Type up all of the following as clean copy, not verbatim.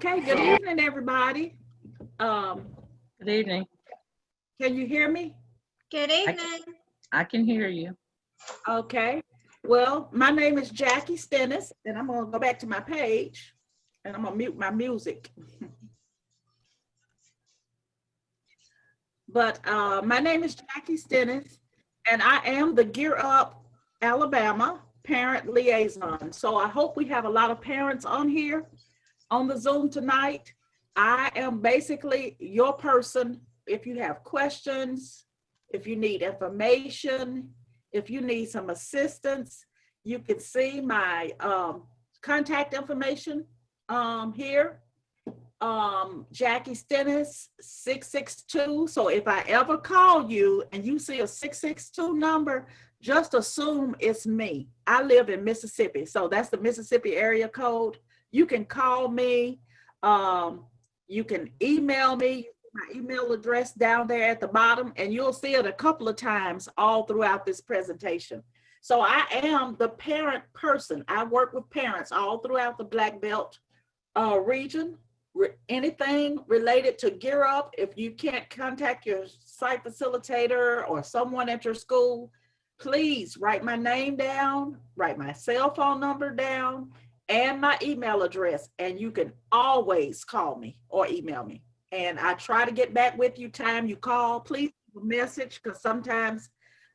Okay, good evening, everybody. Um, Good evening. can you hear me? Good evening. I can hear you. Okay. Well, my name is Jackie Stennis, and I'm gonna go back to my page, and I'm gonna mute my music. But my name is Jackie Stennis, and I am the Gear Up Alabama Parent Liaison. So I hope we have a lot of parents on here on the Zoom tonight. I am basically your person. If you have questions, if you need information, if you need some assistance, you can see my contact information here. Jackie Stennis 662. So if I ever call you and you see a 662 number, just assume it's me. I live in Mississippi, so that's the Mississippi area code. You can call me. You can email me. My email address down there at the bottom, and you'll see it a couple of times all throughout this presentation. So I am the parent person. I work with parents all throughout the Black Belt region. Anything related to Gear Up, if you can't contact your site facilitator or someone at your school, please write my name down, write my cell phone number down, and my email address, and you can always call me or email me. And I try to get back with you time you call. Please leave a message, because sometimes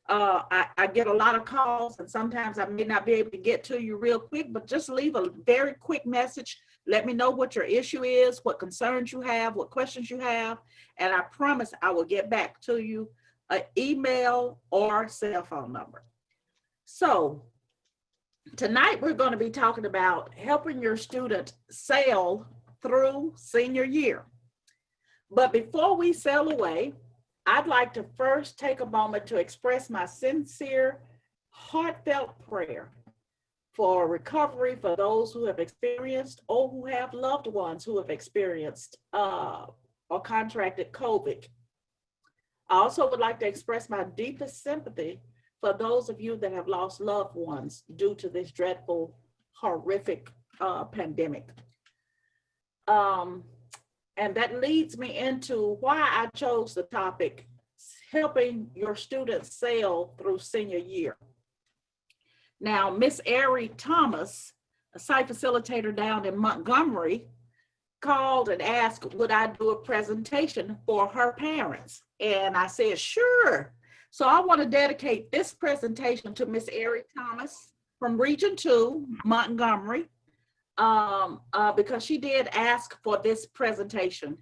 I get a lot of calls, and sometimes I may not be able to get to you real quick, but just leave a very quick message. Let me know what your issue is, what concerns you have, what questions you have, and I promise I will get back to you an email or cell phone number. So tonight we're going to be talking about helping your student sail through senior year. But before we sail away, I'd like to first take a moment to express my sincere, heartfelt prayer for recovery for those who have experienced or who have loved ones who have experienced or contracted COVID. I also would like to express my deepest sympathy for those of you that have lost loved ones due to this dreadful, horrific pandemic. And that leads me into why I chose the topic, helping your students sail through senior year. Now, Miss Ari Thomas, a site facilitator down in Montgomery, called and asked, would I do a presentation for her parents? And I said, sure. So I want to dedicate this presentation to Miss Ari Thomas from Region 2, Montgomery, because she did ask for this presentation.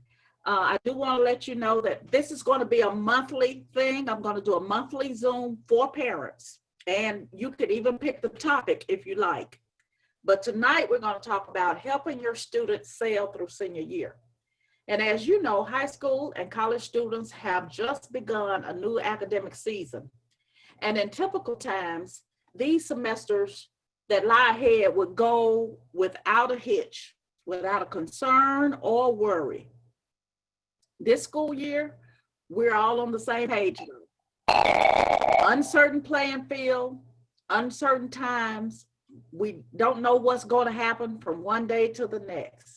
I do want to let you know that this is going to be a monthly thing. I'm going to do a monthly Zoom for parents, and you could even pick the topic if you like. But tonight we're going to talk about helping your students sail through senior year. And as you know, high school and college students have just begun a new academic season. And in typical times, these semesters that lie ahead would go without a hitch, without a concern or worry. This school year, we're all on the same page. Uncertain playing field, uncertain times. We don't know what's going to happen from one day to the next.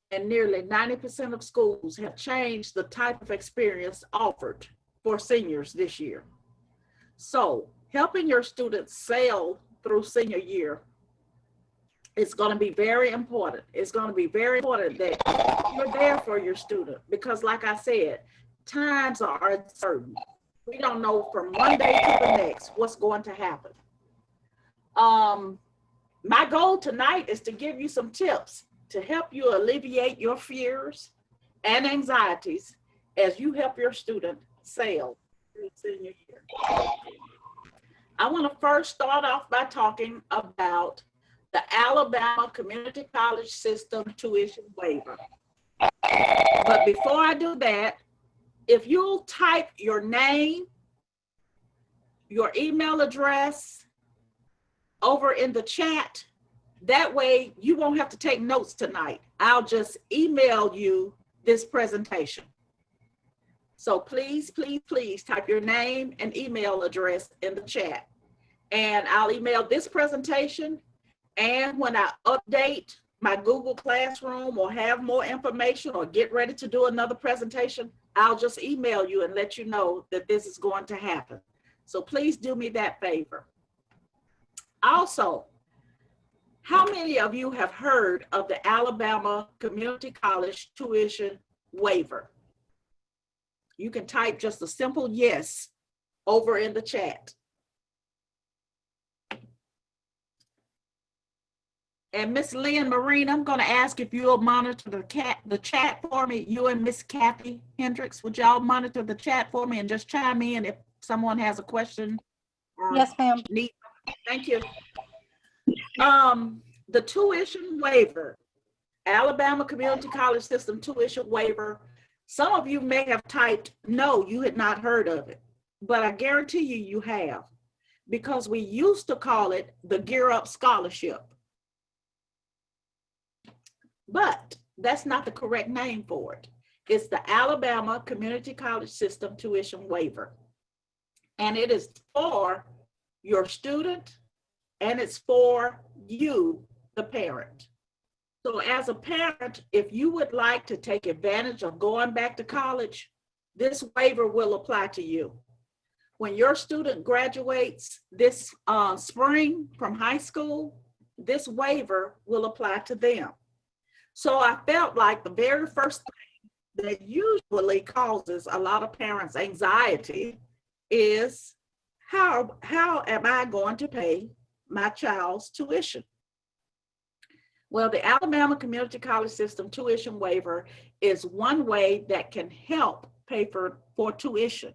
And nearly 90% of schools have changed the type of experience offered for seniors this year. So helping your students sail through senior year is going to be very important. It's going to be very important that you're there for your student, because like I said, times are uncertain. We don't know from one day to the next what's going to happen. My goal tonight is to give you some tips to help you alleviate your fears and anxieties as you help your student sail through senior year. I want to first start off by talking about the Alabama Community College System tuition waiver. But before I do that, if you'll type your name, your email address over in the chat, that way you won't have to take notes tonight. I'll just email you this presentation. So please, please, please type your name and email address in the chat. And I'll email this presentation. And when I update my Google Classroom or have more information or get ready to do another presentation, I'll just email you and let you know that this is going to happen. So please do me that favor. Also, how many of you have heard of the Alabama Community College tuition waiver? You can type just a simple yes over in the chat. And Miss Lynn Marine, I'm going to ask if you'll monitor the chat for me. You and Miss Kathy Hendricks, would y'all monitor the chat for me and just chime in if someone has a question? Yes, ma'am. Thank you. The tuition waiver, Alabama Community College System tuition waiver. Some of you may have typed, no, you had not heard of it, but I guarantee you, you have, because we used to call it the Gear Up Scholarship. But that's not the correct name for it. It's the Alabama Community College System tuition waiver. And it is for your student and it's for you, the parent. So as a parent, if you would like to take advantage of going back to college, this waiver will apply to you. When your student graduates this spring from high school, this waiver will apply to them. So I felt like the very first thing that usually causes a lot of parents anxiety is how am I going to pay my child's tuition? Well, the Alabama Community College System tuition waiver is one way that can help pay for tuition.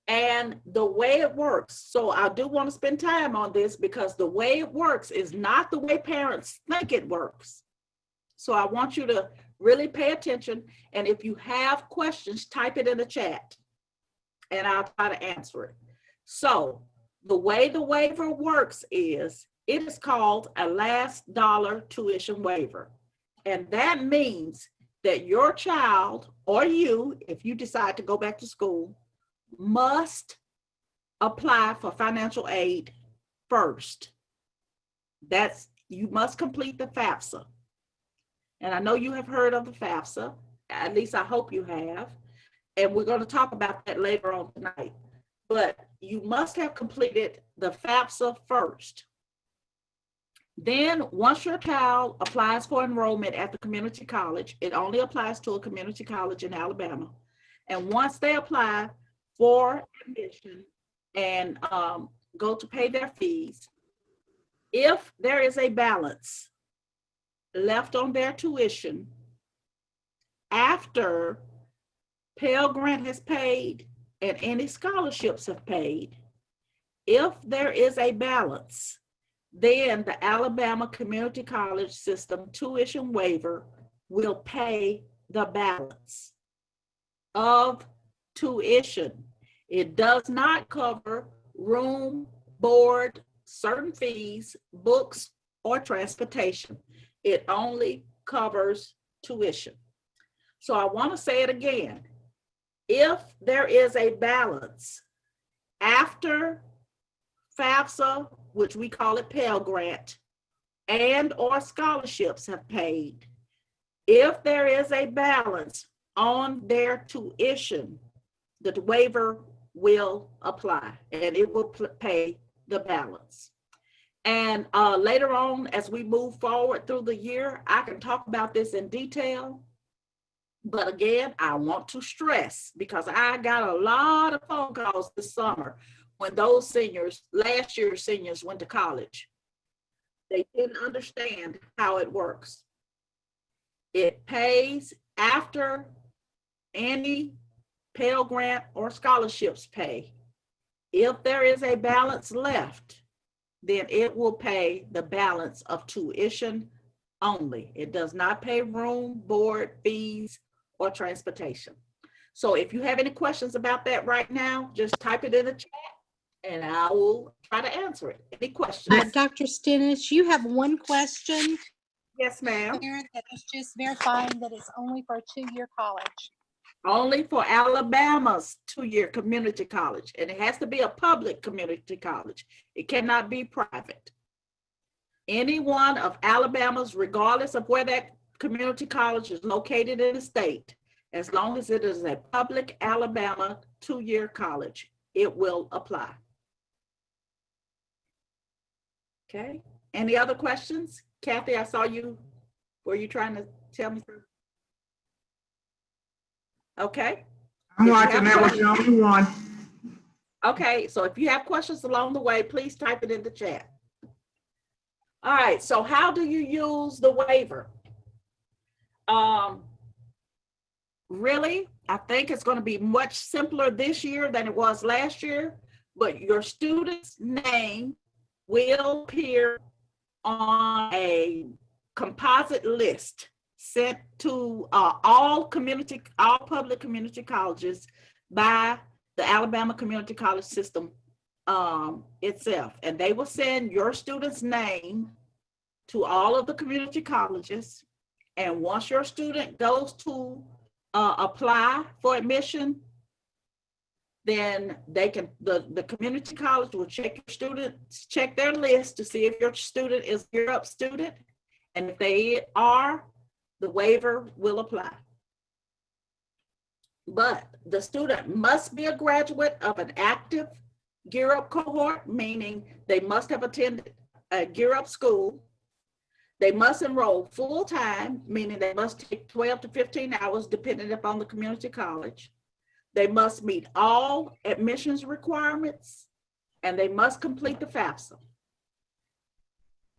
And the way it works, so I do want to spend time on this because the way it works is not the way parents think it works. So I want you to really pay attention. And if you have questions, type it in the chat and I'll try to answer it. So the way the waiver works is it is called a last dollar tuition waiver. And that means that your child or you, if you decide to go back to school, must apply for financial aid first. You must complete the FAFSA. And I know you have heard of the FAFSA, at least I hope you have. And we're going to talk about that later on tonight. But you must have completed the FAFSA first. Then once your child applies for enrollment at the community college, it only applies to a community college in Alabama. And once they apply for admission and go to pay their fees, if there is a balance left on their tuition after Pell Grant has paid and any scholarships have paid, if there is a balance, then the Alabama Community College System tuition waiver will pay the balance of tuition. It does not cover room, board, certain fees, books, or transportation. It only covers tuition. So I want to say it again. If there is a balance after FAFSA, which we call it Pell Grant, and or scholarships have paid, if there is a balance on their tuition, the waiver will apply and it will pay the balance. And later on, as we move forward through the year, I can talk about this in detail. But again, I want to stress, because I got a lot of phone calls this summer when those seniors, last year's seniors, went to college. They didn't understand how it works. It pays after any Pell Grant or scholarships pay. If there is a balance left, then it will pay the balance of tuition only. It does not pay room, board, fees, or transportation. So if you have any questions about that right now, just type it in the chat and I will try to answer it. Any questions? Dr. Stennis, you have one question. Yes, ma'am. Parent that is just verifying that it's only for a 2-year college. Only for Alabama's 2-year community college, and it has to be a public community college. It cannot be private. any one of Alabama's, regardless of where that community college is located in the state, as long as it is a public Alabama 2-year college, it will apply. Okay, any other questions? Kathy, I saw you. Were you trying to tell me something? Okay. I'm If you watching, have that was the only one. Okay, so if you have questions along the way, please type it in the chat. All right, so how do you use the waiver? Really, I think it's going to be much simpler this year than it was last year, but your student's name will appear on a composite list sent to all public community colleges by the Alabama Community College System itself. And they will send your student's name to all of the community colleges. And once your student goes to apply for admission, then they can, the community college will check their list to see if your student is a GEAR Up student. And if they are, the waiver will apply. But the student must be a graduate of an active GEAR Up cohort, meaning they must have attended a GEAR Up school. They must enroll full-time, meaning they must take 12 to 15 hours depending upon the community college. They must meet all admissions requirements, and they must complete the FAFSA.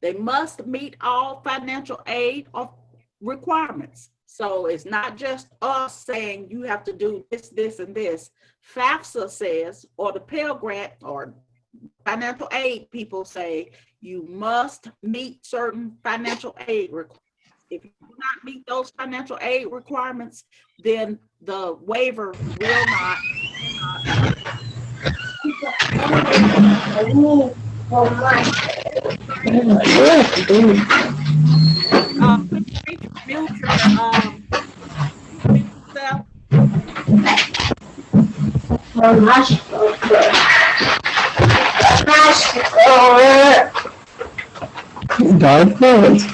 They must meet all financial aid requirements. So it's not just us saying you have to do this, this, and this. FAFSA says, or the Pell Grant or financial aid people say, you must meet certain financial aid requirements. If you do not meet those financial aid requirements, then the waiver will not. Please mute yourself. Dark words.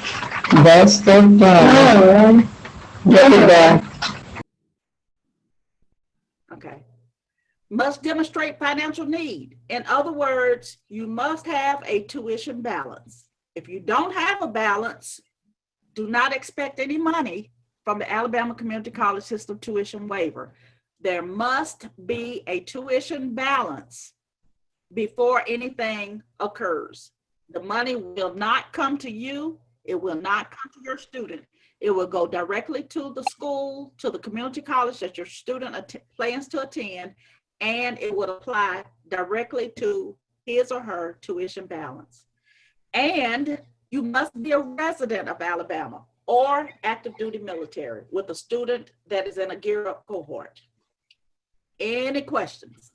That's the plan. Get it back. Okay. Must demonstrate financial need. In other words, you must have a tuition balance. If you don't have a balance, do not expect any money from the Alabama Community College System tuition waiver. There must be a tuition balance before anything occurs. The money will not come to you. It will not come to your student. It will go directly to the school, to the community college that your student plans to attend, and it would apply directly to his or her tuition balance. And you must be a resident of Alabama or active duty military with a student that is in a GEAR Up cohort. Any questions?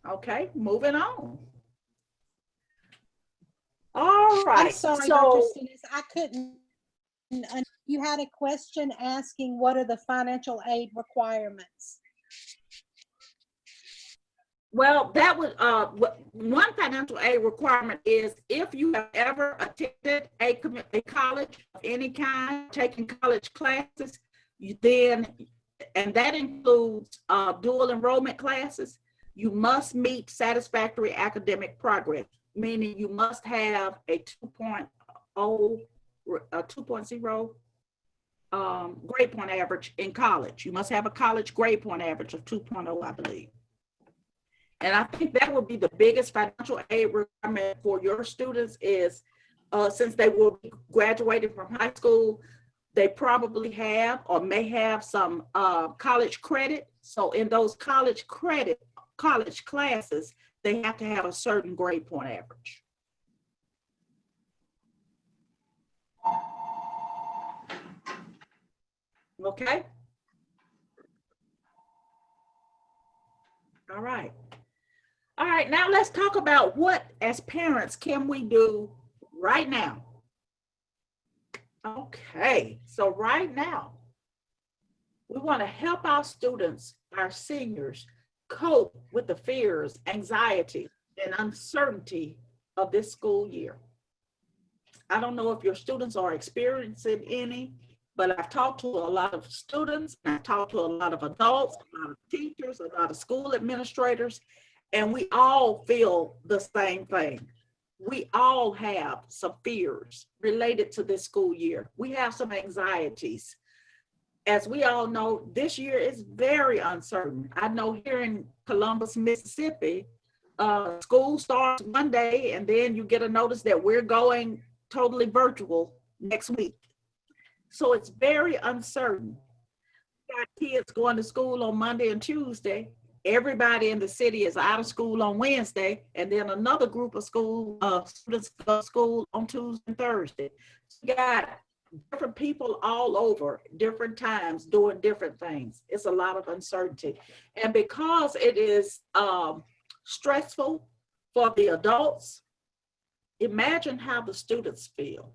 Okay, moving on. All right. I'm sorry, so, Dr. Stennis, I couldn't. You had a question asking what are the financial aid requirements? well, that was one financial aid requirement is if you have ever attended a college of any kind, taking college classes, and that includes dual enrollment classes, you must meet satisfactory academic progress, meaning you must have a 2.0 grade point average in college. You must have a college grade point average of 2.0, I believe. And I think that would be the biggest financial aid requirement for your students is since they will be graduating from high school, they probably have or may have some college credit. So in those college classes, they have to have a certain grade point average. Okay. All right. All right, now let's talk about what as parents can we do right now. Okay, so right now, we want to help our students, our seniors, cope with the fears, anxiety, and uncertainty of this school year. I don't know if your students are experiencing any, but I've talked to a lot of students, and I've talked to a lot of adults, a lot of teachers, a lot of school administrators, and we all feel the same thing. We all have some fears related to this school year. We have some anxieties. As we all know, this year is very uncertain. I know here in Columbus, Mississippi, school starts one day and then you get a notice that we're going totally virtual next week. So it's very uncertain. Got kids going to school on Monday and Tuesday. Everybody in the city is out of school on Wednesday, and then another group of students go to school on Tuesday and Thursday. So you got different people all over, different times, doing different things. It's a lot of uncertainty. And because it is stressful for the adults, imagine how the students feel.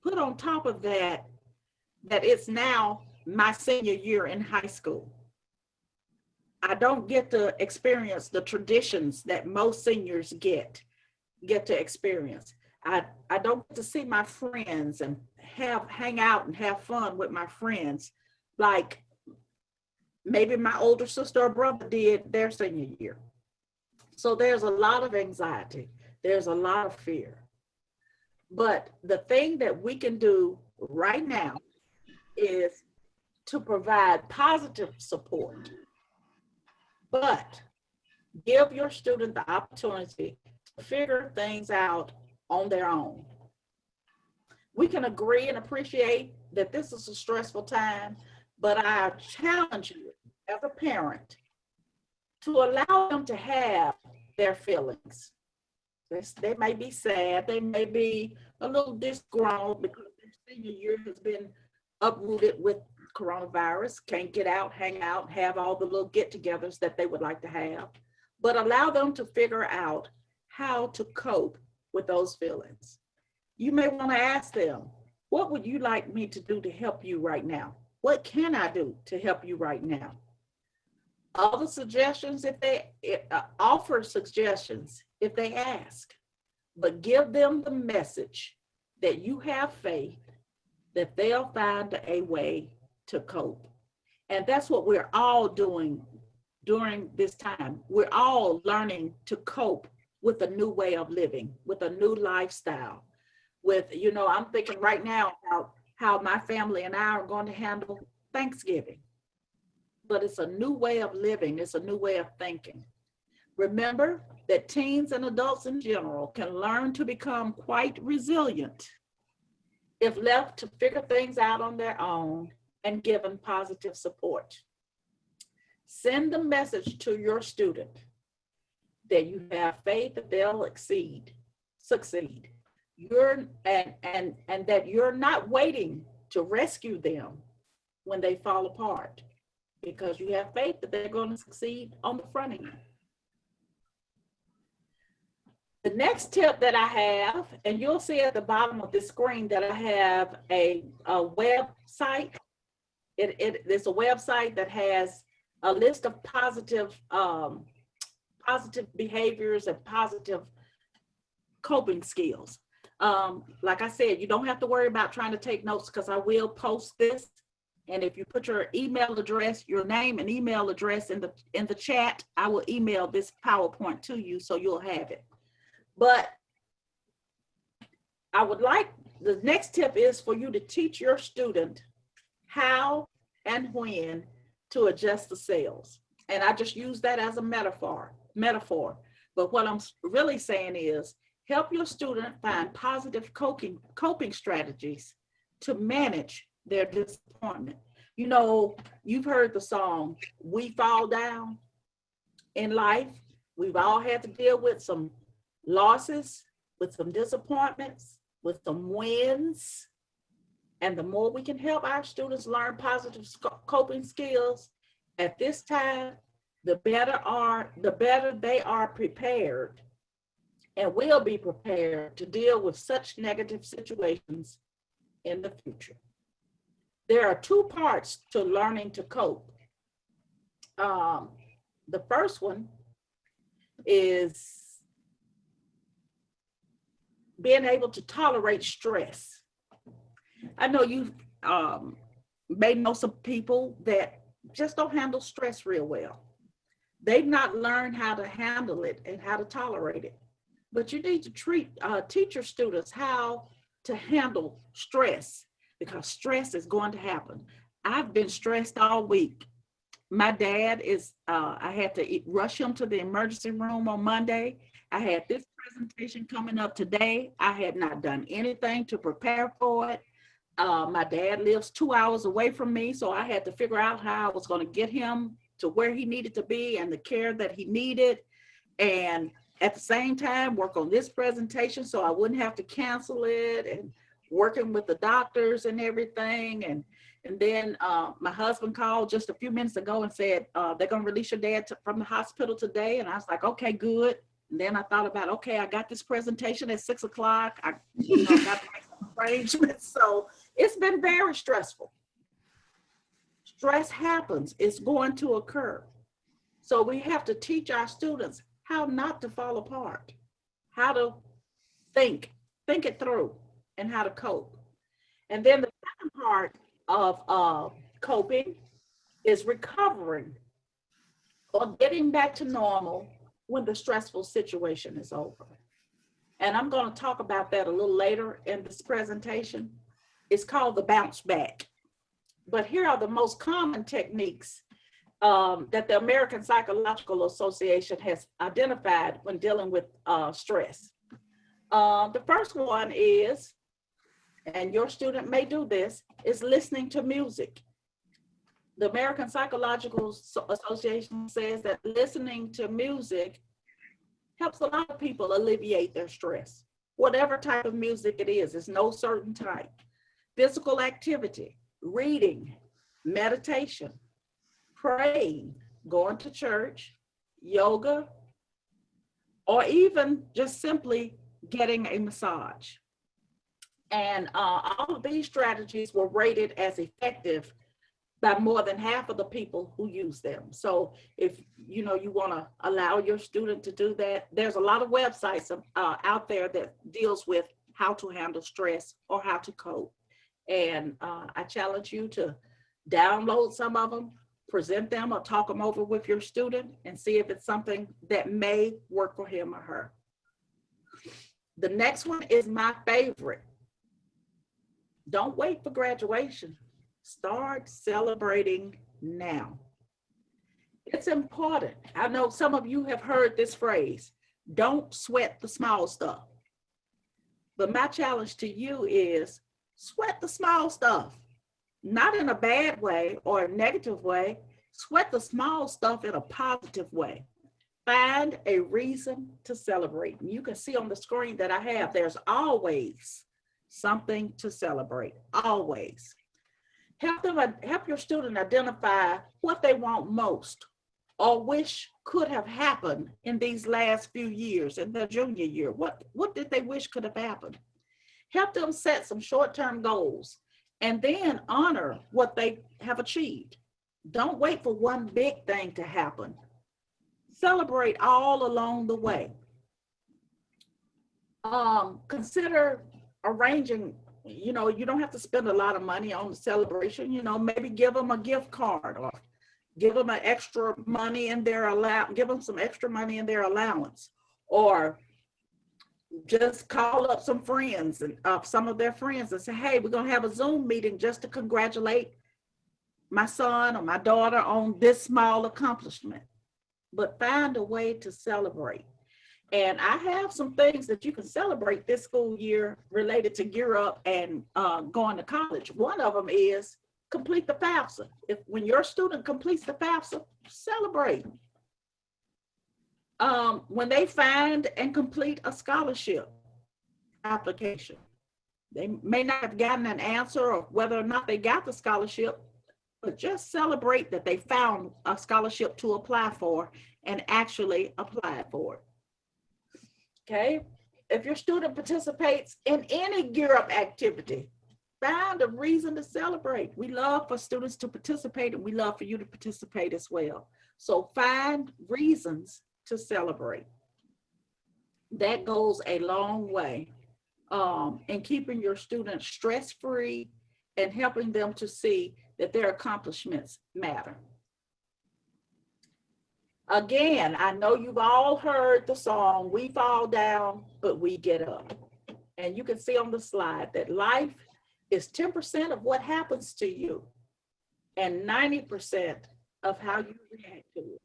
Put on top of that, that it's now my senior year in high school. I don't get to experience the traditions that most seniors get to experience. I don't get to see my friends and hang out and have fun with my friends like maybe my older sister or brother did their senior year. So there's a lot of anxiety. There's a lot of fear. But the thing that we can do right now is to provide positive support. But give your student the opportunity to figure things out on their own. We can agree and appreciate that this is a stressful time, but I challenge you as a parent to allow them to have their feelings. They may be sad, they may be a little disgruntled because their senior year has been uprooted with coronavirus, can't get out, hang out, have all the little get-togethers that they would like to have, but allow them to figure out how to cope with those feelings. You may want to ask them, what would you like me to do to help you right now? What can I do to help you right now? Other suggestions, if they offer suggestions, if they ask, but give them the message that you have faith that they'll find a way to cope. And that's what we're all doing during this time. We're all learning to cope with a new way of living, with a new lifestyle, with, I'm thinking right now about how my family and I are going to handle Thanksgiving. But it's a new way of living. It's a new way of thinking. Remember that teens and adults in general can learn to become quite resilient if left to figure things out on their own and given positive support. Send the message to your student that you have faith that they'll succeed. And that you're not waiting to rescue them when they fall apart, because you have faith that they're going to succeed on the front end. The next tip that I have, and you'll see at the bottom of the screen that I have a website. It's a website that has a list of positive behaviors and positive coping skills. Like I said, you don't have to worry about trying to take notes because I will post this. And if you put your email address, your name and email address in the chat, I will email this PowerPoint to you so you'll have it. But I would like, the next tip is for you to teach your student how and when to adjust the sails. And I just use that as a metaphor. But what I'm really saying is help your student find positive coping strategies to manage their disappointment. You've heard the song, "We Fall Down." In life, we've all had to deal with some losses, with some disappointments, with some wins. And the more we can help our students learn positive coping skills at this time, the better they are prepared and will be prepared to deal with such negative situations in the future. There are two parts to learning to cope. The first one is being able to tolerate stress. I know you may know some people that just don't handle stress real well. They've not learned how to handle it and how to tolerate it. But you need to teach your students how to handle stress, because stress is going to happen. I've been stressed all week. My dad is, I had to rush him to the emergency room on Monday. I had this presentation coming up today. I had not done anything to prepare for it. My dad lives 2 hours away from me, so I had to figure out how I was going to get him to where he needed to be and the care that he needed. And at the same time, work on this presentation so I wouldn't have to cancel it, and working with the doctors and everything. And then my husband called just a few minutes ago and said, they're going to release your dad from the hospital today. And I was like, okay, good. And then I thought about, okay, I got this presentation at 6 o'clock. I got to make some arrangements. So it's been very stressful. Stress happens. It's going to occur. So we have to teach our students how not to fall apart, how to think it through, and how to cope. And then the second part of coping is recovering or getting back to normal when the stressful situation is over. And I'm going to talk about that a little later in this presentation. It's called the bounce back. But here are the most common techniques that the American Psychological Association has identified when dealing with stress. The first one is, and your student may do this, is listening to music. The American Psychological Association says that listening to music helps a lot of people alleviate their stress. Whatever type of music it is, it's no certain type. Physical activity, reading, meditation, praying, going to church, yoga, or even just simply getting a massage. And all of these strategies were rated as effective by more than half of the people who use them. So if you want to allow your student to do that, there's a lot of websites out there that deals with how to handle stress or how to cope. And I challenge you to download some of them, present them, or talk them over with your student and see if it's something that may work for him or her. The next one is my favorite. Don't wait for graduation. Start celebrating now. It's important. I know some of you have heard this phrase, don't sweat the small stuff. But my challenge to you is sweat the small stuff, not in a bad way or a negative way. Sweat the small stuff in a positive way. Find a reason to celebrate. And you can see on the screen that I have, there's always something to celebrate, always. Help your student identify what they want most or wish could have happened in these last few years in their junior year. What did they wish could have happened? Help them set some short-term goals and then honor what they have achieved. Don't wait for one big thing to happen. Celebrate all along the way. Consider arranging, you don't have to spend a lot of money on the celebration, maybe give them a gift card or give them an extra money in their give them some extra money in their allowance, or just call up some friends and some of their friends and say, hey, we're going to have a Zoom meeting just to congratulate my son or my daughter on this small accomplishment. But find a way to celebrate. And I have some things that you can celebrate this school year related to Gear Up and going to college. One of them is complete the FAFSA. When your student completes the FAFSA, celebrate. When they find and complete a scholarship application, they may not have gotten an answer of whether or not they got the scholarship, but just celebrate that they found a scholarship to apply for and actually applied for it. Okay, if your student participates in any Gear Up activity, find a reason to celebrate. We love for students to participate, and we love for you to participate as well. So find reasons to celebrate. That goes a long way in keeping your students stress-free and helping them to see that their accomplishments matter. Again, I know you've all heard the song, "We fall down, but we get up." And you can see on the slide that life is 10% of what happens to you and 90% of how you react to it.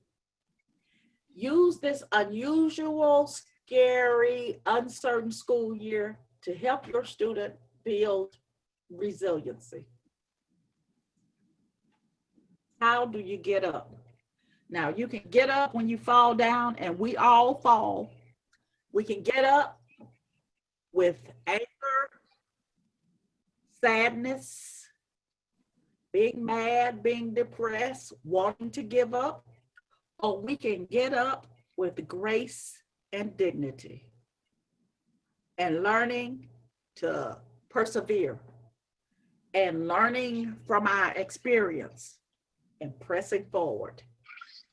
Use this unusual, scary, uncertain school year to help your student build resiliency. How do you get up? Now, you can get up when you fall down, and we all fall. We can get up with anger, sadness, being mad, being depressed, wanting to give up, or we can get up with grace and dignity and learning to persevere and learning from our experience and pressing forward.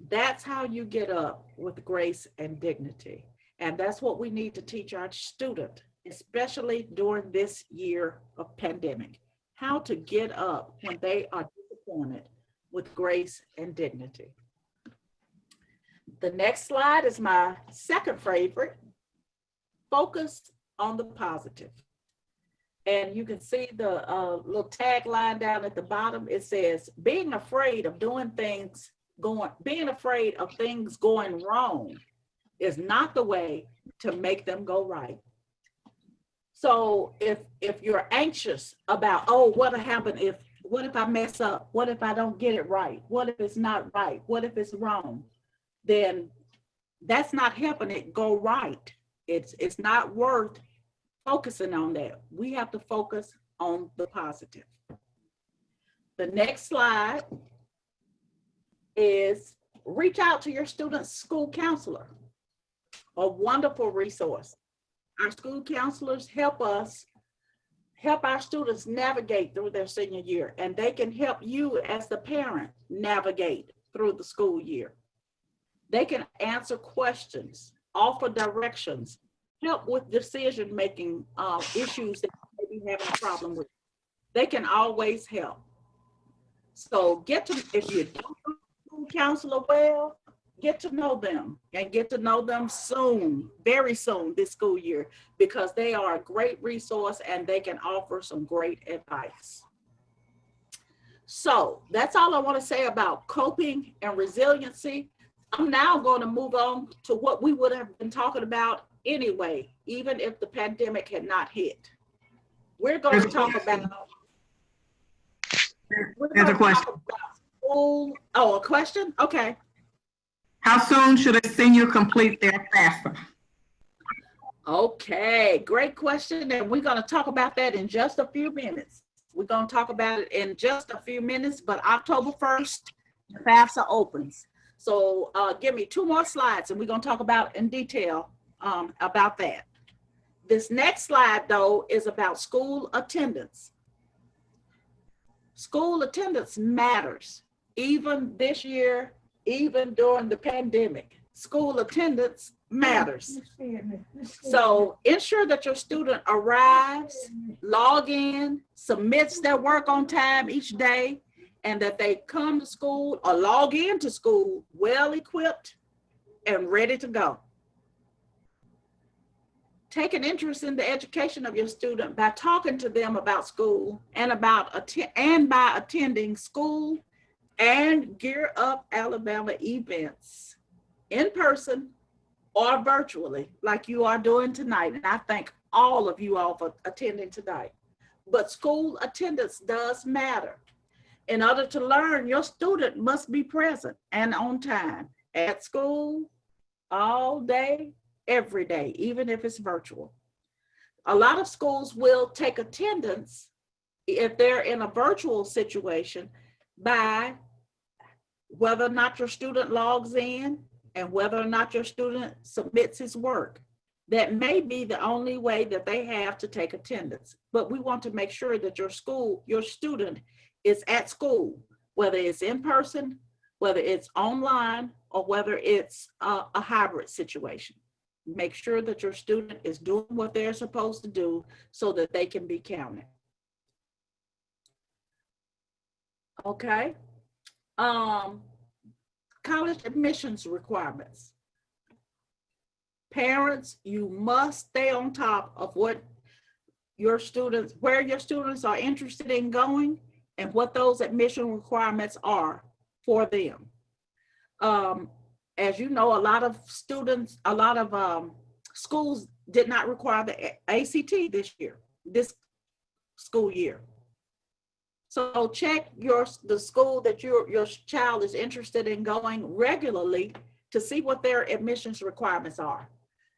That's how you get up with grace and dignity. And that's what we need to teach our student, especially during this year of pandemic, how to get up when they are disappointed with grace and dignity. The next slide is my second favorite. Focus on the positive. And you can see the little tagline down at the bottom. It says, being afraid of things going wrong is not the way to make them go right. So if you're anxious about, oh, what'll happen what if I mess up? What if I don't get it right? What if it's not right? What if it's wrong? Then that's not helping it go right. It's not worth focusing on that. We have to focus on the positive. The next slide is reach out to your student's school counselor, a wonderful resource. Our school counselors help our students navigate through their senior year, and they can help you as the parent navigate through the school year. They can answer questions, offer directions, help with decision-making issues that you may be having a problem with. They can always help. So if you don't know the school counselor well, get to know them and get to know them soon, very soon this school year, because they are a great resource and they can offer some great advice. So that's all I want to say about coping and resiliency. I'm now going to move on to what we would have been talking about anyway, even if the pandemic had not hit. We're going to talk about. There's a question. School. Oh, a question? Okay. How soon should a senior complete their FAFSA? Okay, great question. And we're going to talk about that in just a few minutes. We're going to talk about it in just a few minutes, but October 1st, FAFSA opens. So give me 2 more slides and we're going to talk about in detail about that. This next slide, though, is about school attendance. School attendance matters, even this year, even during the pandemic. School attendance matters. So ensure that your student arrives, log in, submits their work on time each day, and that they come to school or log into school well equipped and ready to go. Take an interest in the education of your student by talking to them about school and by attending school and Gear Up Alabama events in person or virtually, like you are doing tonight. And I thank all of you all for attending tonight. But school attendance does matter. In order to learn, your student must be present and on time at school all day, every day, even if it's virtual. A lot of schools will take attendance if they're in a virtual situation by whether or not your student logs in and whether or not your student submits his work. That may be the only way that they have to take attendance. But we want to make sure that your student is at school, whether it's in person whether it's online or whether it's a hybrid situation. Make sure that your student is doing what they're supposed to do so that they can be counted. Okay. College admissions requirements. Parents, you must stay on top of what your students, where your students are interested in going and what those admission requirements are for them. As you know, a lot of students, a lot of schools did not require the ACT this school year. So check the school that your child is interested in going regularly to see what their admissions requirements are.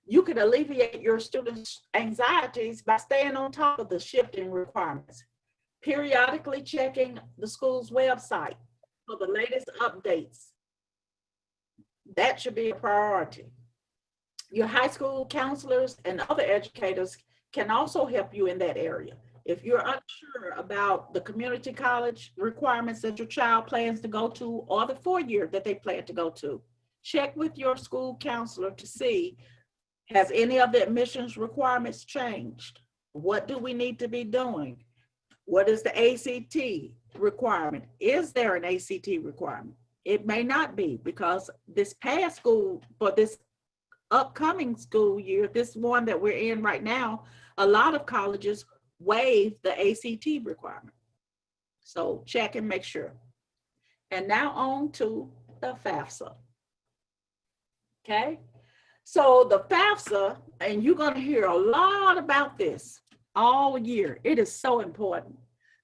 You can alleviate your students' anxieties by staying on top of the shifting requirements, periodically checking the school's website for the latest updates. That should be a priority. Your high school counselors and other educators can also help you in that area. If you're unsure about the community college requirements that your child plans to go to or the 4-year that they plan to go to, check with your school counselor to see, has any of the admissions requirements changed? What do we need to be doing? What is the ACT requirement? Is there an ACT requirement? It may not be, because this past school, for this upcoming school year, this one that we're in right now, a lot of colleges waive the ACT requirement. So check and make sure. And now on to the FAFSA. Okay, so the FAFSA, and you're going to hear a lot about this all year. It is so important.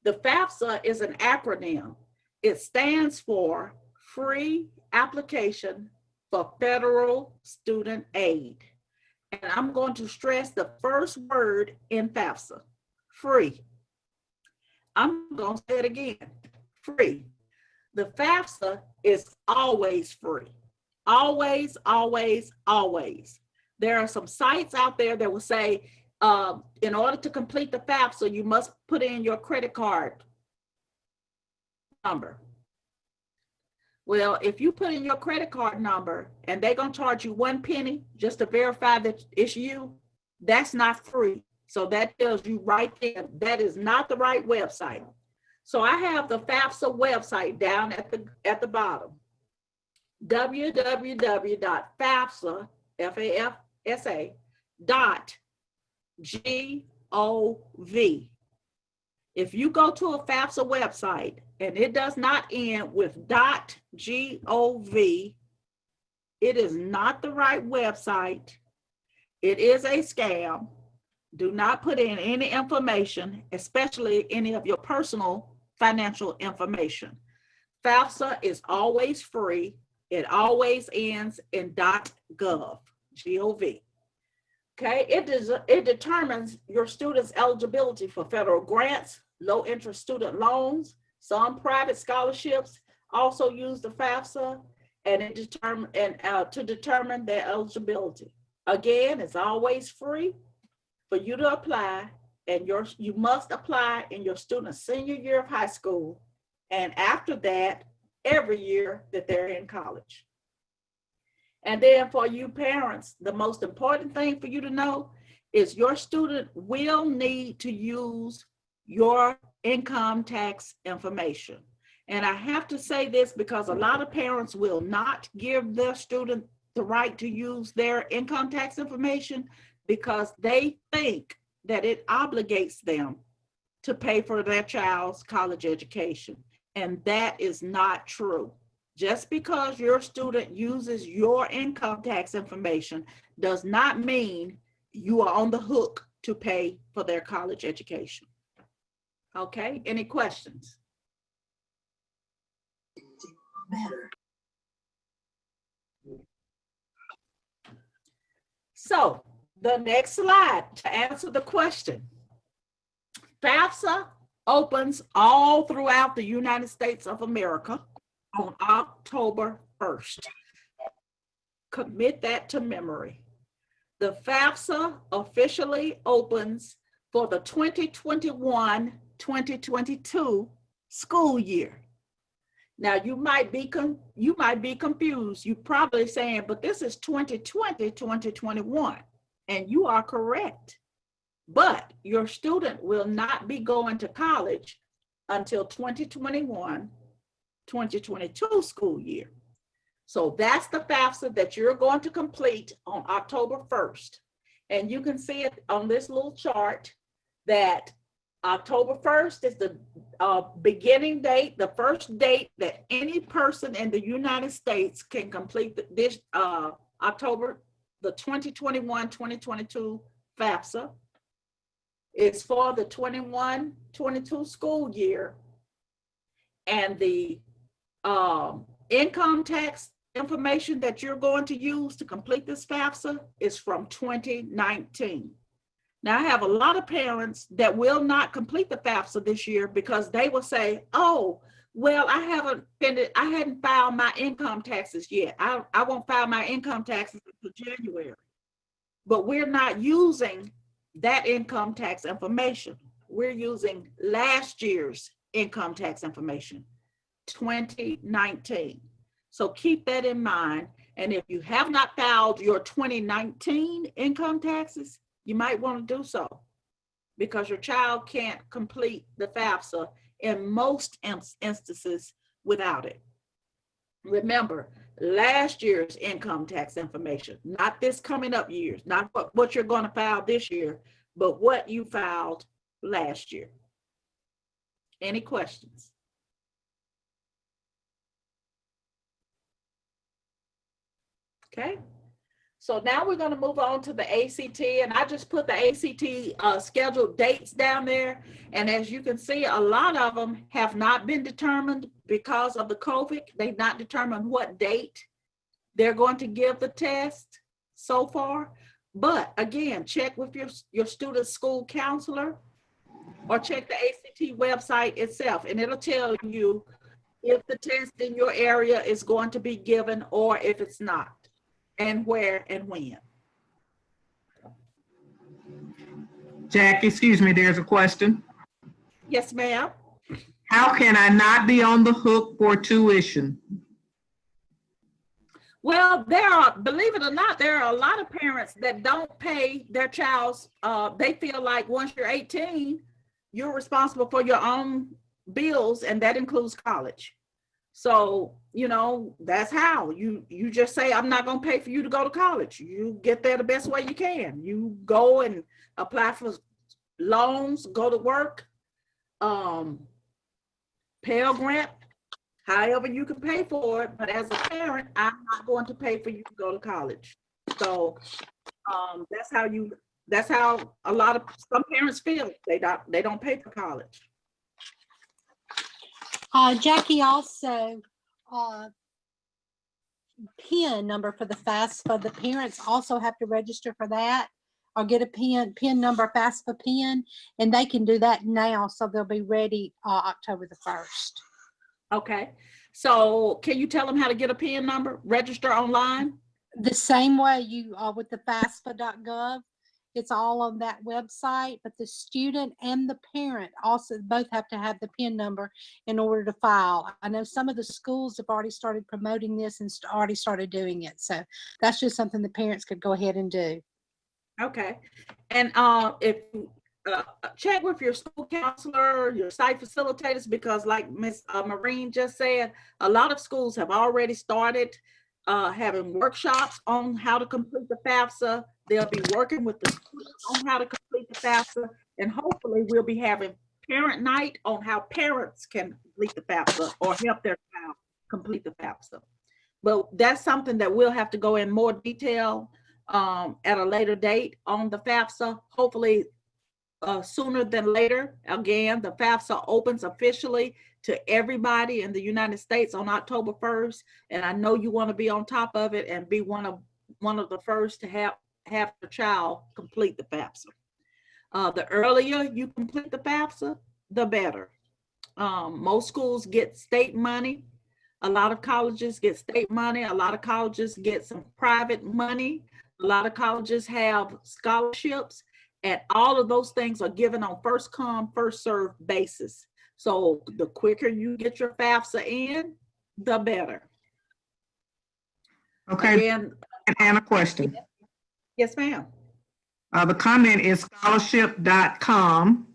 The FAFSA is an acronym. It stands for Free Application for Federal Student Aid. And I'm going to stress the first word in FAFSA, free. I'm going to say it again, free. The FAFSA is always free. Always, always, always. There are some sites out there that will say, in order to complete the FAFSA, you must put in your credit card number. Well, if you put in your credit card number and they're going to charge you 1 penny just to verify that it's you, that's not free. So that tells you right there, that is not the right website. So I have the FAFSA website down at the bottom, www.fafsa.gov. If you go to a FAFSA website and it does not end with .gov, it is not the right website. It is a scam. Do not put in any information, especially any of your personal financial information. FAFSA is always free. It always ends in .gov, G-O-V. Okay, it determines your student's eligibility for federal grants, low interest student loans. Some private scholarships also use the FAFSA, and it to determine their eligibility. Again, it's always free for you to apply, and you must apply in your student's senior year of high school, and after that, every year that they're in college. And then for you parents, the most important thing for you to know is your student will need to use your income tax information. And I have to say this because a lot of parents will not give their student the right to use their income tax information because they think that it obligates them to pay for their child's college education. And that is not true. Just because your student uses your income tax information does not mean you are on the hook to pay for their college education. Okay, any questions? So the next slide to answer the question. FAFSA opens all throughout the United States of America on October 1st. Commit that to memory. The FAFSA officially opens for the 2021-2022 school year. Now you might be confused. You probably saying, but this is 2020, 2021, and you are correct. But your student will not be going to college until 2021, 2022 school year. So that's the FAFSA that you're going to complete on October 1st. And you can see it on this little chart that October 1st is the beginning date, the first date that any person in the United States can complete this October, the 2021-2022 FAFSA. Is for the 21-22 school year, and the income tax information that you're going to use to complete this FAFSA is from 2019. Now I have a lot of parents that will not complete the FAFSA this year because they will say, oh, well, I hadn't filed my income taxes yet. I won't file my income taxes until January. But we're not using that income tax information. We're using last year's income tax information, 2019. So keep that in mind. And if you have not filed your 2019 income taxes, you might want to do so because your child can't complete the FAFSA in most instances without it. Remember, last year's income tax information, not this coming up years, not what you're going to file this year, but what you filed last year. Any questions? Okay, so now we're going to move on to the ACT, and I just put the ACT scheduled dates down there. And as you can see, a lot of them have not been determined because of the COVID. They've not determined what date they're going to give the test so far. But again, check with your student's school counselor or check the ACT website itself, and it'll tell you if the test in your area is going to be given or if it's not, and where and when. Jackie, excuse me, there's a question. Yes, ma'am. How can I not be on the hook for tuition? Well, believe it or not, there are a lot of parents that don't pay their child's, they feel like once you're 18, you're responsible for your own bills, and that includes college. So, that's how you just say, I'm not going to pay for you to go to college. You get there the best way you can. You go and apply for loans, go to work, Pell Grant, however you can pay for it. But as a parent, I'm not going to pay for you to go to college. So that's how some parents feel. They don't pay for college. Jackie, also, PIN number for the FAFSA. The parents also have to register for that or get a PIN number, FAFSA PIN, and they can do that now, so they'll be ready October the 1st. Okay, so can you tell them how to get a PIN number, register online? The same way you with the FAFSA.gov, it's all on that website, but the student and the parent also both have to have the PIN number in order to file. I know some of the schools have already started promoting this and already started doing it. So that's just something the parents could go ahead and do. Okay, and if check with your school counselor, your site facilitators, because like Ms. Marine just said, a lot of schools have already started having workshops on how to complete the FAFSA. They'll be working with the students on how to complete the FAFSA, and hopefully we'll be having parent night on how parents can complete the FAFSA or help their child complete the FAFSA. But that's something that we'll have to go in more detail at a later date on the FAFSA, hopefully sooner than later. Again, the FAFSA opens officially to everybody in the United States on October 1st, and I know you want to be on top of it and be one of the first to have your child complete the FAFSA. The earlier you complete the FAFSA, the better. Most schools get state money. A lot of colleges get state money. A lot of colleges get some private money. A lot of colleges have scholarships, and all of those things are given on first come, first served basis. So the quicker you get your FAFSA in, the better. Okay, Again, and a question. yes, ma'am. The comment is scholarship.com.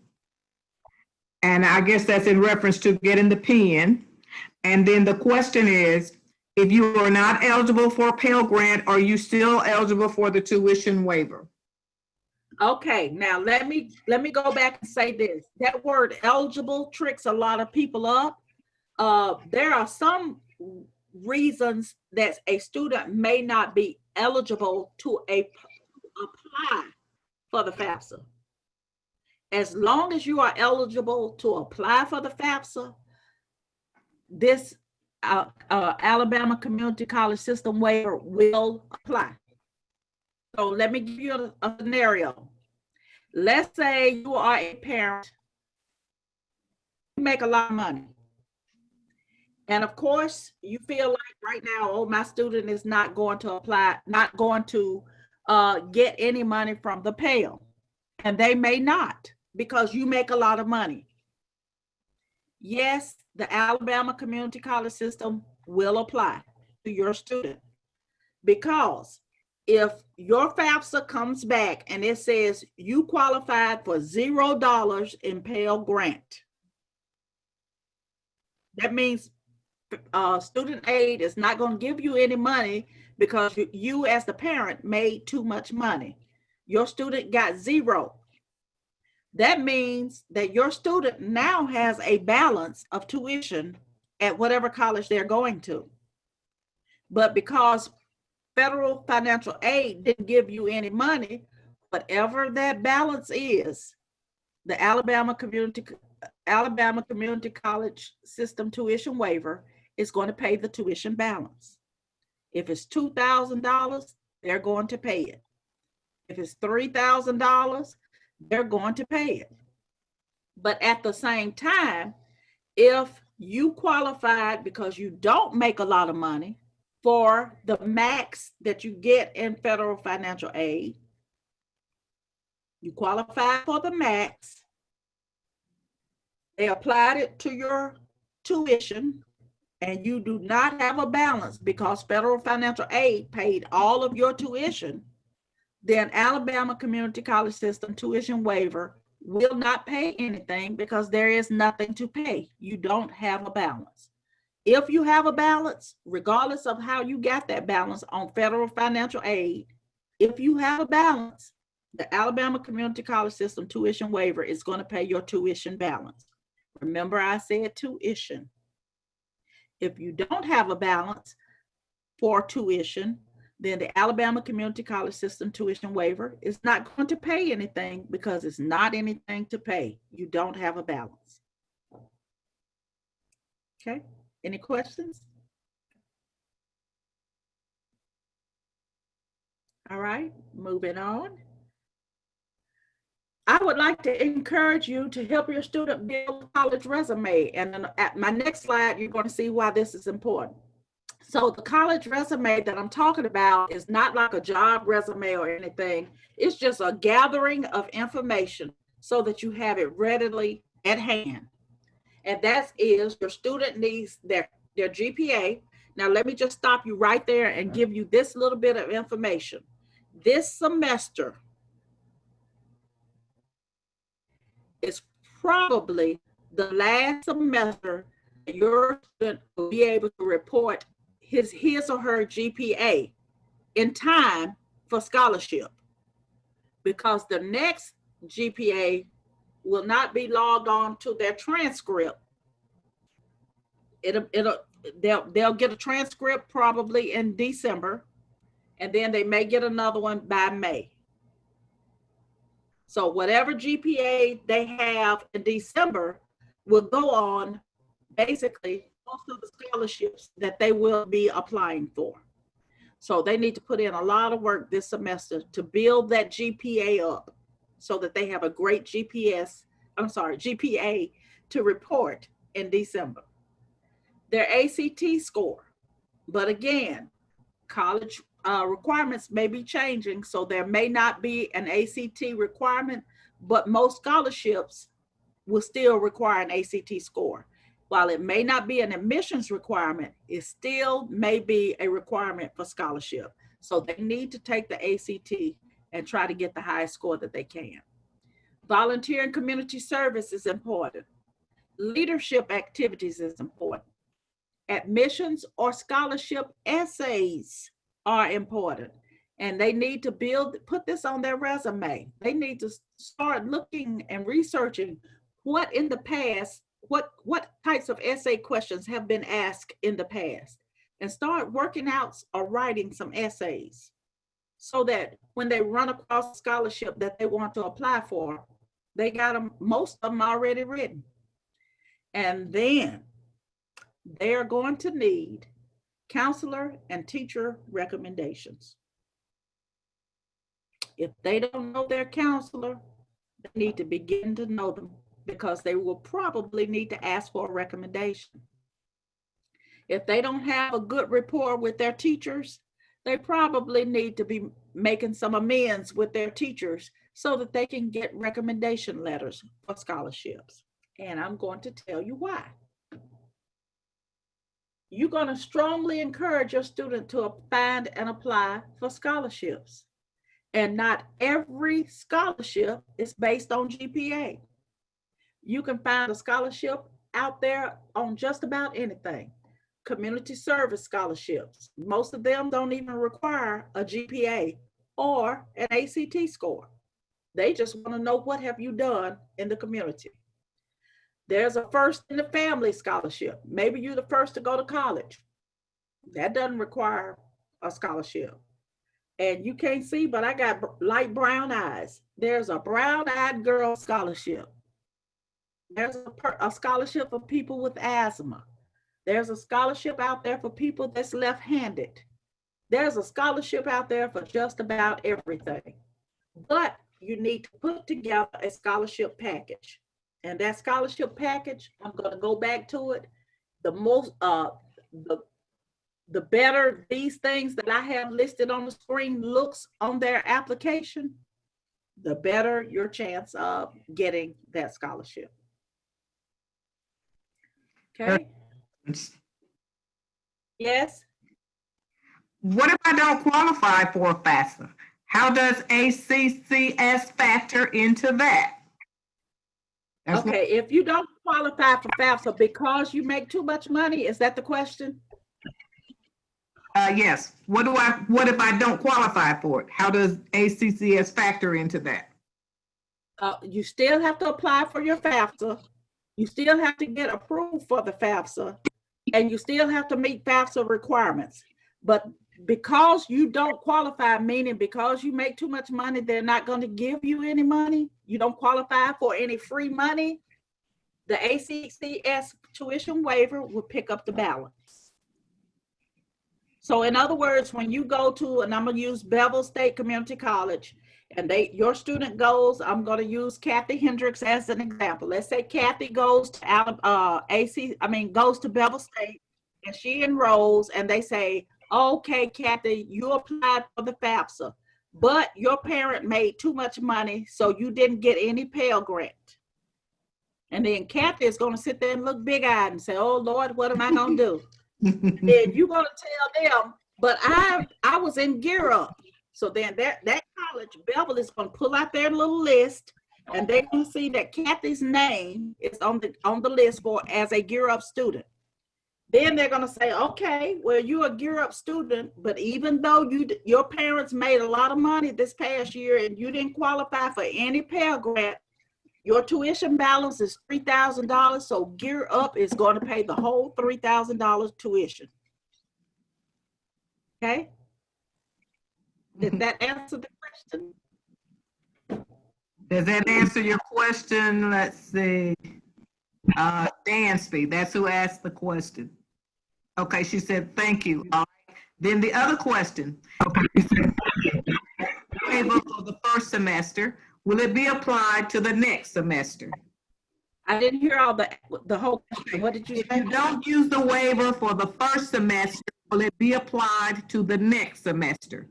And I guess that's in reference to getting the pen. And then the question is, if you are not eligible for a Pell Grant, are you still eligible for the tuition waiver? Okay, now let me go back and say this. That word eligible tricks a lot of people up. There are some reasons that a student may not be eligible to apply for the FAFSA. As long as you are eligible to apply for the FAFSA, this Alabama Community College System waiver will apply. So let me give you a scenario. Let's say you are a parent, you make a lot of money. And of course, you feel like right now, oh, my student is not going to apply, not going to get any money from the Pell. And they may not, because you make a lot of money. Yes, the Alabama Community College System will apply to your student, because if your FAFSA comes back and it says you qualified for $0 in Pell Grant, that means student aid is not going to give you any money because you as the parent made too much money. Your student got $0. That means that your student now has a balance of tuition at whatever college they're going to. But because federal financial aid didn't give you any money, whatever that balance is, the Alabama Community College System tuition waiver is going to pay the tuition balance. If it's $2,000, they're going to pay it. If it's $3,000, they're going to pay it. But at the same time, if you qualified because you don't make a lot of money for the max that you get in federal financial aid, you qualify for the max, they applied it to your tuition, and you do not have a balance because federal financial aid paid all of your tuition, then Alabama Community College System tuition waiver will not pay anything because there is nothing to pay. You don't have a balance. If you have a balance, regardless of how you got that balance on federal financial aid, if you have a balance, the Alabama Community College System tuition waiver is going to pay your tuition balance. Remember, I said tuition. If you don't have a balance for tuition, then the Alabama Community College System tuition waiver is not going to pay anything because it's not anything to pay. You don't have a balance. Okay, any questions? All right, moving on. I would like to encourage you to help your student build a college resume. And then at my next slide, you're going to see why this is important. So the college resume that I'm talking about is not like a job resume or anything. It's just a gathering of information so that you have it readily at hand. And that is, your student needs their GPA. Now, let me just stop you right there and give you this little bit of information. This semester is probably the last semester that your student will be able to report his or her GPA in time for scholarship, because the next GPA will not be logged on to their transcript. They'll get a transcript probably in December, and then they may get another one by May. So whatever GPA they have in December will go on basically most of the scholarships that they will be applying for. So they need to put in a lot of work this semester to build that GPA up so that they have a great GPA to report in December. Their ACT score, but again, college requirements may be changing, so there may not be an ACT requirement, but most scholarships will still require an ACT score. while it may not be an admissions requirement, it still may be a requirement for scholarship. So they need to take the ACT and try to get the highest score that they can. Volunteer and community service is important. Leadership activities is important. Admissions or scholarship essays are important. And they need to put this on their resume. They need to start looking and researching what in the past, what types of essay questions have been asked in the past, and start working out or writing some essays so that when they run across a scholarship that they want to apply for, they got them, most of them already written. And then they're going to need counselor and teacher recommendations. If they don't know their counselor, they need to begin to know them, because they will probably need to ask for a recommendation. If they don't have a good rapport with their teachers, they probably need to be making some amends with their teachers so that they can get recommendation letters for scholarships. And I'm going to tell you why. You're going to strongly encourage your student to find and apply for scholarships. And not every scholarship is based on GPA. You can find a scholarship out there on just about anything. Community service scholarships, most of them don't even require a GPA or an ACT score. They just want to know, what have you done in the community? There's a first in the family scholarship. Maybe you're the first to go to college. That doesn't require a scholarship. And you can't see, but I got light brown eyes. There's a brown-eyed girl scholarship. There's a scholarship for people with asthma. There's a scholarship out there for people that's left-handed. There's a scholarship out there for just about everything. But you need to put together a scholarship package. And that scholarship package, I'm going to go back to it. The better these things that I have listed on the screen looks on their application, the better your chance of getting that scholarship. Okay? Yes? What if I don't qualify for a FAFSA? How does ACCS factor into that? Okay, if you don't qualify for FAFSA because you make too much money, is that the question? Yes. What if I don't qualify for it? How does ACCS factor into that? You still have to apply for your FAFSA. You still have to get approved for the FAFSA, and you still have to meet FAFSA requirements. But because you don't qualify, meaning because you make too much money, they're not going to give you any money. You don't qualify for any free money. The ACCS tuition waiver will pick up the balance. So in other words, when you go to, and I'm going to use Bevel State Community College, and your student goes, I'm going to use Kathy Hendricks as an example. Let's say Kathy goes to goes to Bevel State, and she enrolls, and they say, okay, Kathy, you applied for the FAFSA, but your parent made too much money, so you didn't get any Pell Grant. And then Kathy is going to sit there and look big-eyed and say, oh, Lord, what am I going to do? Then you're going to tell them, but I was in Gear Up. So then that college, Bevel, is going to pull out their little list, and they're going to see that Kathy's name is on the list as a Gear Up student. Then they're going to say, okay, well, you're a Gear Up student, but even though your parents made a lot of money this past year and you didn't qualify for any Pell Grant, your tuition balance is $3,000, so Gear Up is going to pay the whole $3,000 tuition. Okay? Did that answer the question? Does that answer your question? Let's see. Dansby, that's who asked the question. Okay, she said, thank you. All right. Then the other question. Okay, she said, waiver for the first semester, will it be applied to the next semester? I didn't hear all the whole question. What did you If say? you don't use the waiver for the first semester, will it be applied to the next semester?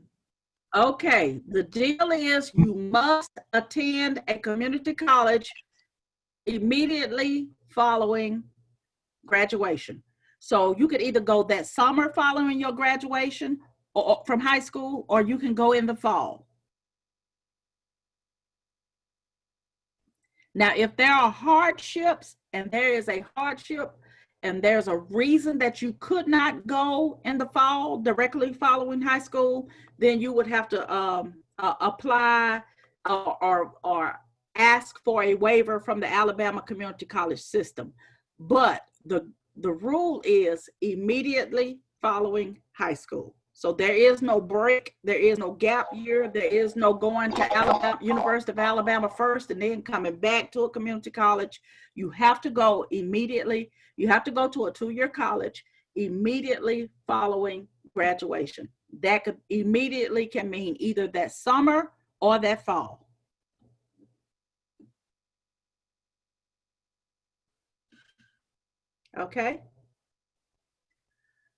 Okay, the deal is you must attend a community college immediately following graduation. So you could either go that summer following your graduation or from high school, or you can go in the fall. Now, if there are hardships, and there is a hardship, and there's a reason that you could not go in the fall directly following high school, then you would have to apply or ask for a waiver from the Alabama Community College system. But the rule is immediately following high school. So there is no break, there is no gap year, there is no going to Alabama, University of Alabama first and then coming back to a community college. You have to go immediately. You have to go to a 2-year college immediately following graduation. That could immediately can mean either that summer or that fall. Okay.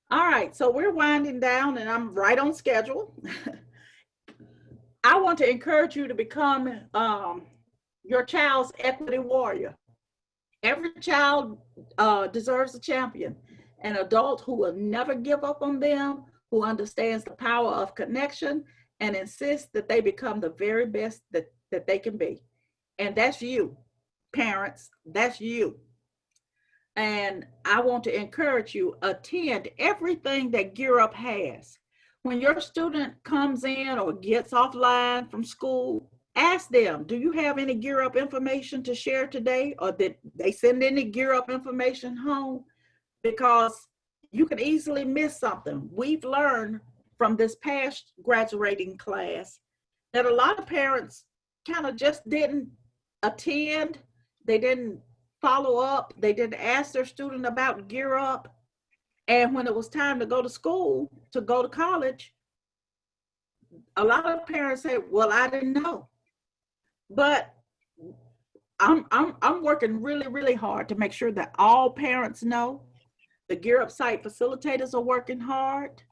All right, so we're winding down and I'm right on schedule. I want to encourage you to become your child's equity warrior. Every child deserves a champion, an adult who will never give up on them, who understands the power of connection and insists that they become the very best that they can be. And that's you, parents, that's you. And I want to encourage you, attend everything that GEAR Up has. When your student comes in or gets offline from school, ask them, do you have any GEAR Up information to share today? Or did they send any GEAR Up information home? Because you can easily miss something. We've learned from this past graduating class that a lot of parents kind of just didn't attend. They didn't follow up. They didn't ask their student about GEAR Up. And when it was time to go to school, to go to college, a lot of parents said, well, I didn't know. But I'm working really, really hard to make sure that all parents know. The GEAR Up site facilitators are working hard.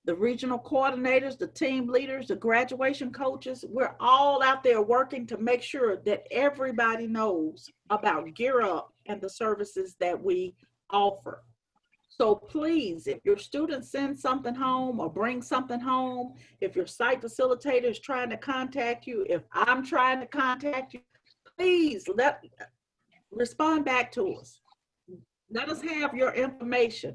The regional coordinators, the team leaders, the graduation coaches, we're all out there working to make sure that everybody knows about GEAR Up and the services that we offer. So please, if your student sends something home or brings something home, if your site facilitator is trying to contact you, if I'm trying to contact you, please respond back to us. Let us have your information,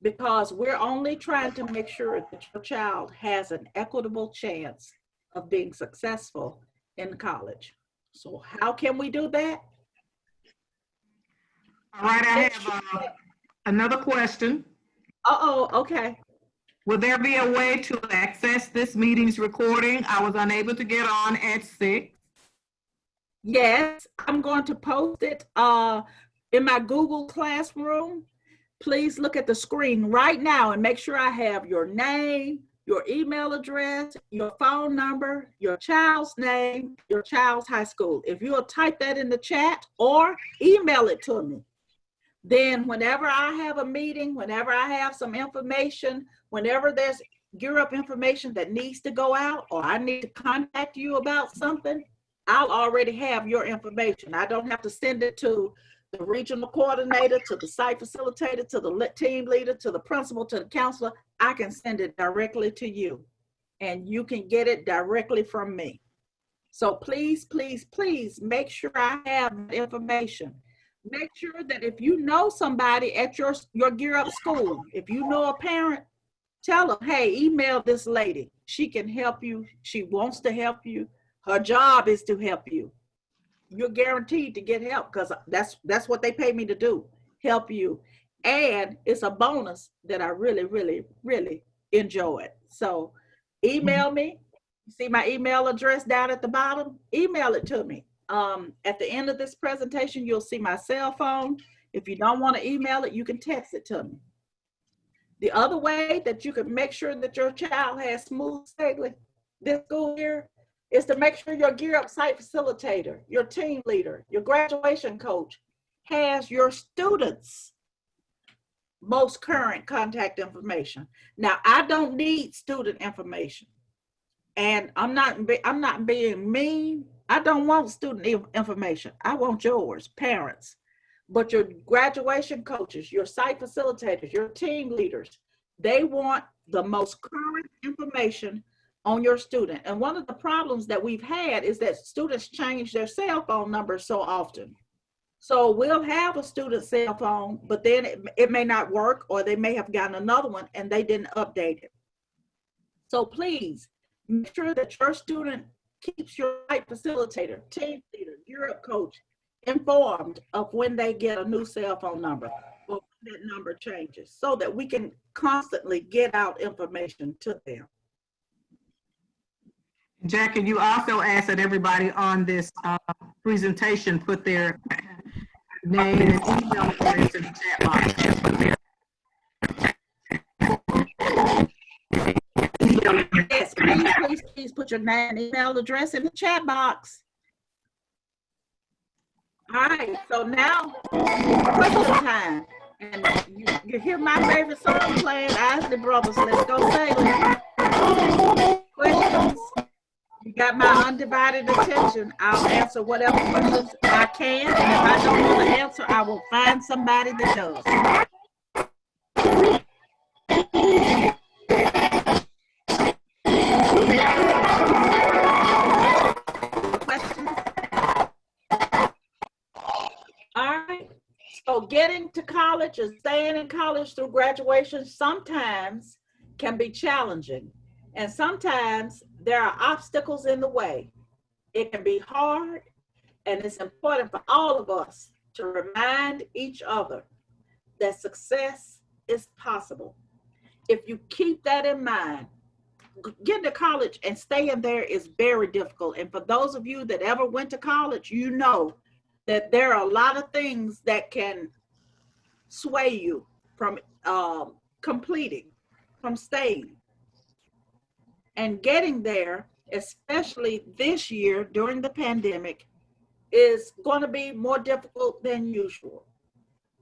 because we're only trying to make sure that your child has an equitable chance of being successful in college. So how can we do that? All right, I have another question. Okay. Will there be a way to access this meeting's recording? I was unable to get on at 6. Yes, I'm going to post it in my Google Classroom. Please look at the screen right now and make sure I have your name, your email address, your phone number, your child's name, your child's high school. If you'll type that in the chat or email it to me, then whenever I have a meeting, whenever I have some information, whenever there's GEAR Up information that needs to go out, or I need to contact you about something, I'll already have your information. I don't have to send it to the regional coordinator, to the site facilitator, to the team leader, to the principal, to the counselor. I can send it directly to you, and you can get it directly from me. So please, please, please make sure I have the information. Make sure that if you know somebody at your GEAR Up school, if you know a parent, tell them, hey, email this lady. She can help you. She wants to help you. Her job is to help you. You're guaranteed to get help, because that's what they pay me to do, help you. And it's a bonus that I really, really, really enjoy it. So email me. You see my email address down at the bottom? Email it to me. At the end of this presentation, you'll see my cell phone. If you don't want to email it, you can text it to me. The other way that you can make sure that your child has smooth sailing this school year is to make sure your GEAR Up site facilitator, your team leader, your graduation coach has your students' most current contact information. Now, I don't need student information, and I'm not being mean. I don't want student information. I want yours, parents. but your graduation coaches, your site facilitators, your team leaders, they want the most current information on your student. And one of the problems that we've had is that students change their cell phone numbers so often. So we'll have a student's cell phone, but then it may not work, or they may have gotten another one and they didn't update it. So please make sure that your student keeps your site facilitator, team leader, Europe coach informed of when they get a new cell phone number or when that number changes, so that we can constantly get out information to them. Jackie, you also asked that everybody on this presentation put their name and email address in the chat box. Yes, please put your name and email address in the chat box. All right, so now question time. And you hear my favorite song playing, Isley Brothers, Let's Go Sailing. Questions? You got my undivided attention. I'll answer whatever questions I can, and if I don't know the answer, I will find somebody that does. Questions? All right. So getting to college and staying in college through graduation sometimes can be challenging. And sometimes there are obstacles in the way. It can be hard, and it's important for all of us to remind each other that success is possible. If you keep that in mind, getting to college and staying there is very difficult. And for those of you that ever went to college, you know that there are a lot of things that can sway you from completing, from staying. And getting there, especially this year during the pandemic, is going to be more difficult than usual.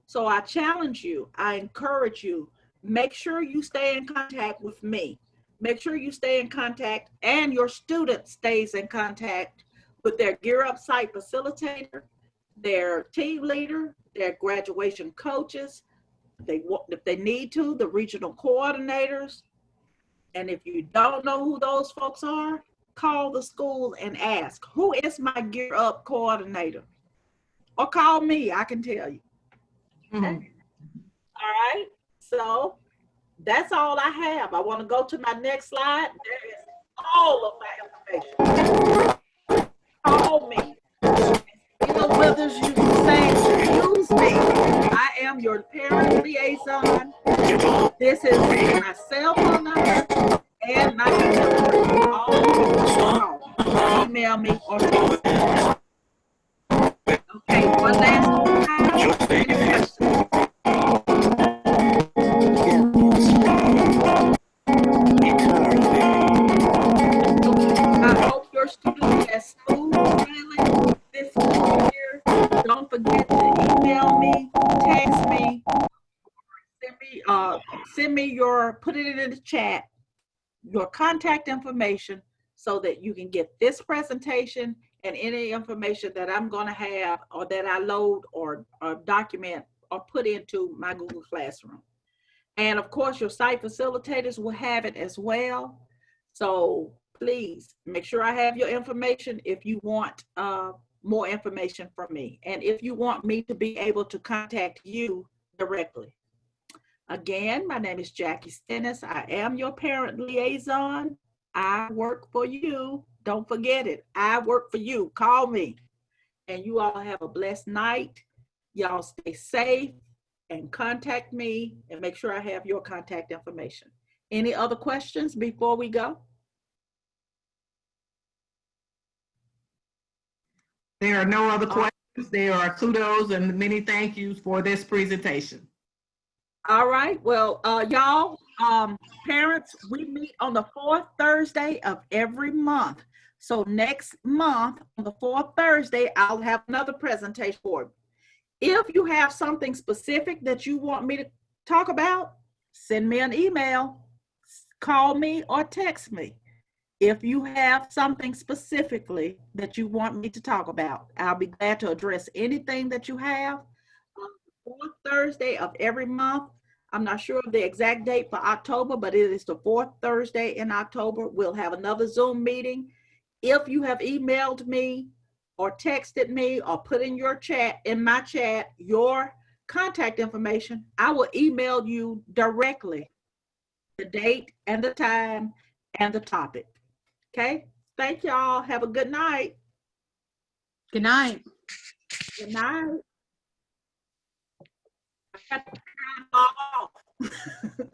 So I challenge you, I encourage you, make sure you stay in contact with me. Make sure you stay in contact and your student stays in contact with their Gear Up site facilitator, their team leader, their graduation coaches, if they need to, the regional coordinators. And if you don't know who those folks are, call the school and ask, who is my Gear Up coordinator? Or call me, I can tell you. Okay. All right, so that's all I have. I want to go to my next slide. There is all of my information. Call me. Bill Withers, you can say, use me. I am your parent liaison. This is my cell phone number and my email. All email me or text me. Okay, one last time. Any questions? I hope your student has smooth sailing this school year. Don't forget to email me, text me, send me your, put it in the chat, your contact information, so that you can get this presentation and any information that I'm going to have or that I load or document or put into my Google Classroom. And of course, your site facilitators will have it as well. So please make sure I have your information if you want more information from me, and if you want me to be able to contact you directly. Again, my name is Jackie Stennis. I am your parent liaison. I work for you. Don't forget it. I work for you. Call me. And you all have a blessed night. Y'all stay safe and contact me, and make sure I have your contact information. Any other questions before we go? There are no other questions. There are kudos and many thank yous for this presentation. All right, well, y'all, parents, we meet on the fourth Thursday of every month. So next month, on the fourth Thursday, I'll have another presentation for you. If you have something specific that you want me to talk about, send me an email, call me, or text me. If you have something specifically that you want me to talk about, I'll be glad to address anything that you have. fourth Thursday of every month. I'm not sure of the exact date for October, but it is the fourth Thursday in October. We'll have another Zoom meeting. If you have emailed me or texted me or put in your chat, in my chat, your contact information, I will email you directly the date and the time and the topic. Okay? Thank y'all. Have a good night. Good night. Good night. I got to turn it off.